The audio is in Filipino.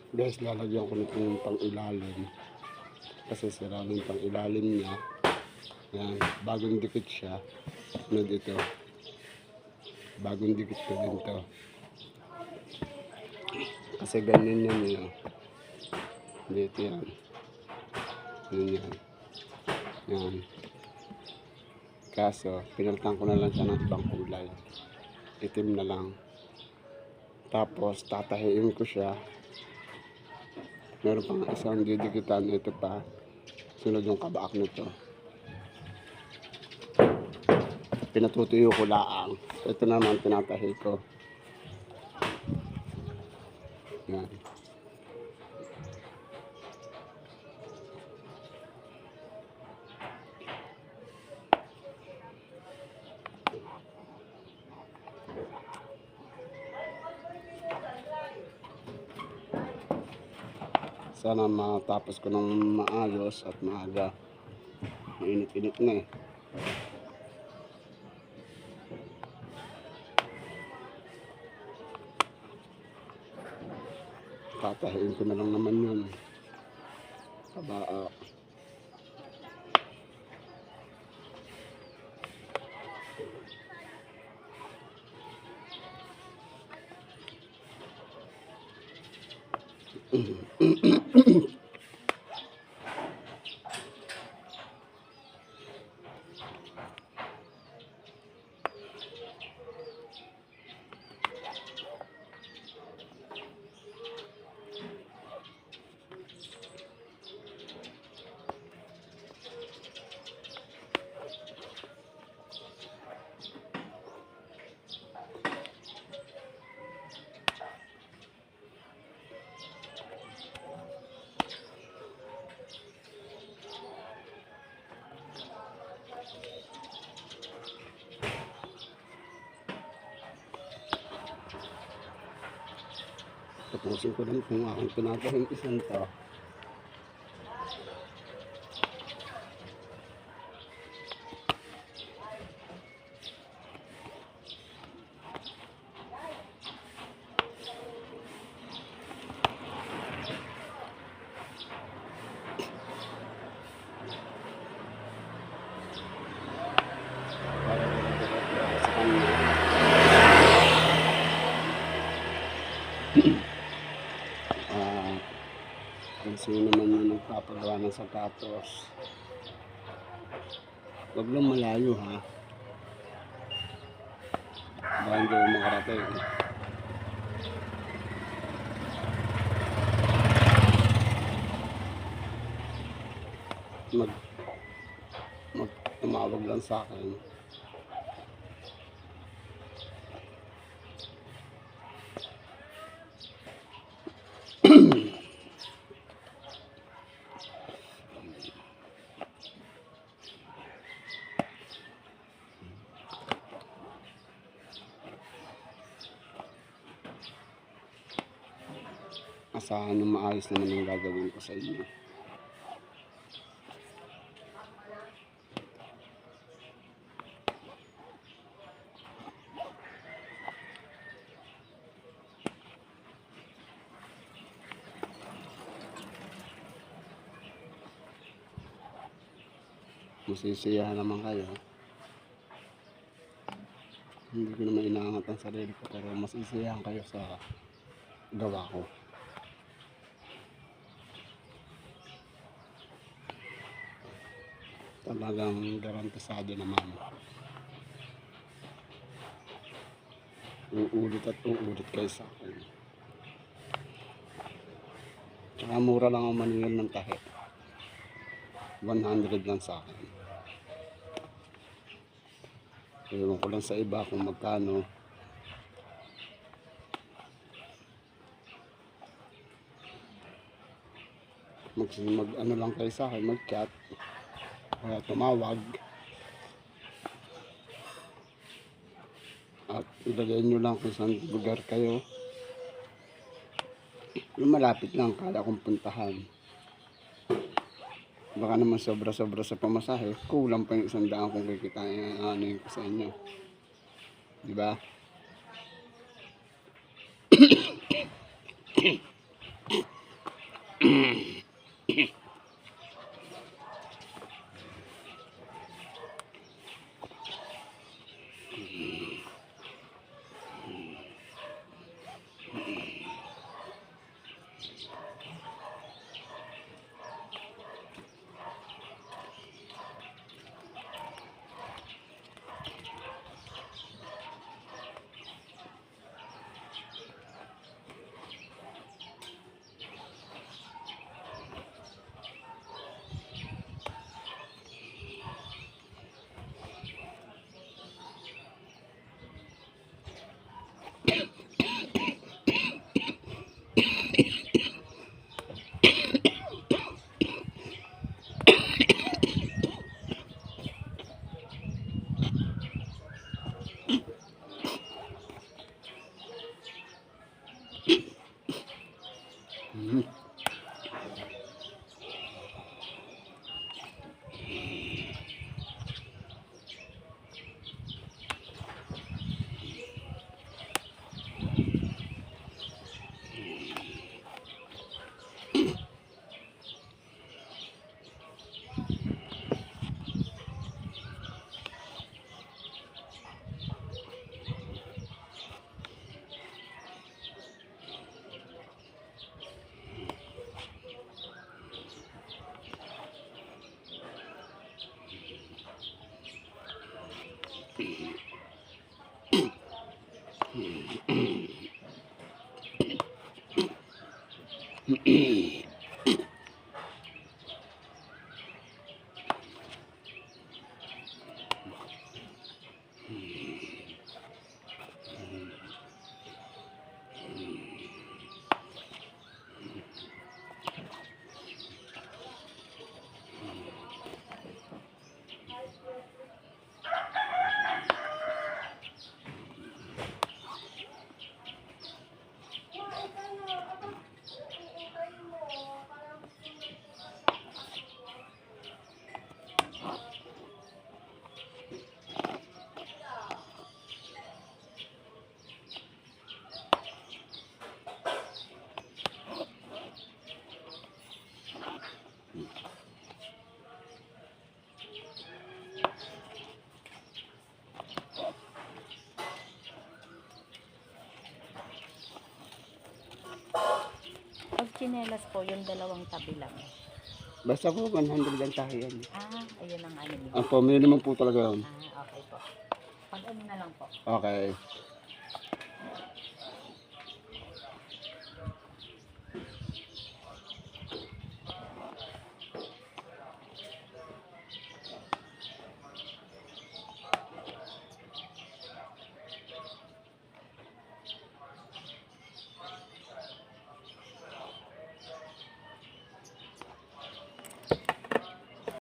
Guys, lalagyan ko nito yung pang ilalim. Kasi sira ng pang ilalim niya. Yan, bagong dikit siya. Ano dito? Bagong dikit ko din to. Kasi ganyan yan yun. Dito yan. Yun yan. Yan. Kaso, pinalitan ko na lang siya ng ibang kulay. Itim na lang. Tapos, tatahiin ko siya. Meron pang isang didikitan. Ito pa. Sunod yung kabaak nito. Pinatutuyo ko laang. Ito naman, tinatahi ko. Yan. Sana matapos ko ng maayos at maaga. Mainit-init na eh. Tatahiin ko na lang naman yun. Kabaa. Tapusin ko lang kung aking pinatahing isang to. Kung sino naman yung nagpapagawa ng sapatos, huwag lang malayo ha, baka hindi mo makarating. Tumawag lang sa akin. Asahan ng maayos naman yung gagawin ko sa inyo. Masisiyahan naman kayo. Hindi ko naman inaangat ang sarili ko, pero masisiyahan kayo sa gawa ko. Talagang garantisado naman. Uulit at uulit kayo sa akin. Tsaka mura lang ang manual ng tahi. 100 lang sa akin. Ewan ko lang sa iba kung magkano. Mag ano lang kayo sa akin, mag-chat. Kaya tumawag. At ilagay nyo lang kung saan lugar kayo. Yung malapit lang, kala kong puntahan. Baka naman sobra-sobra sa pamasahe. Kulang pa yung 100 kung kikitain ano yun ko sa inyo. Diba? Pag tsinelas po, yung dalawang tabi lang. Basta po, 100 lang tayo yan. Ayun ang ano niyo. Ang pamili naman po talaga yun. Okay po. Pag ano na lang po. Okay.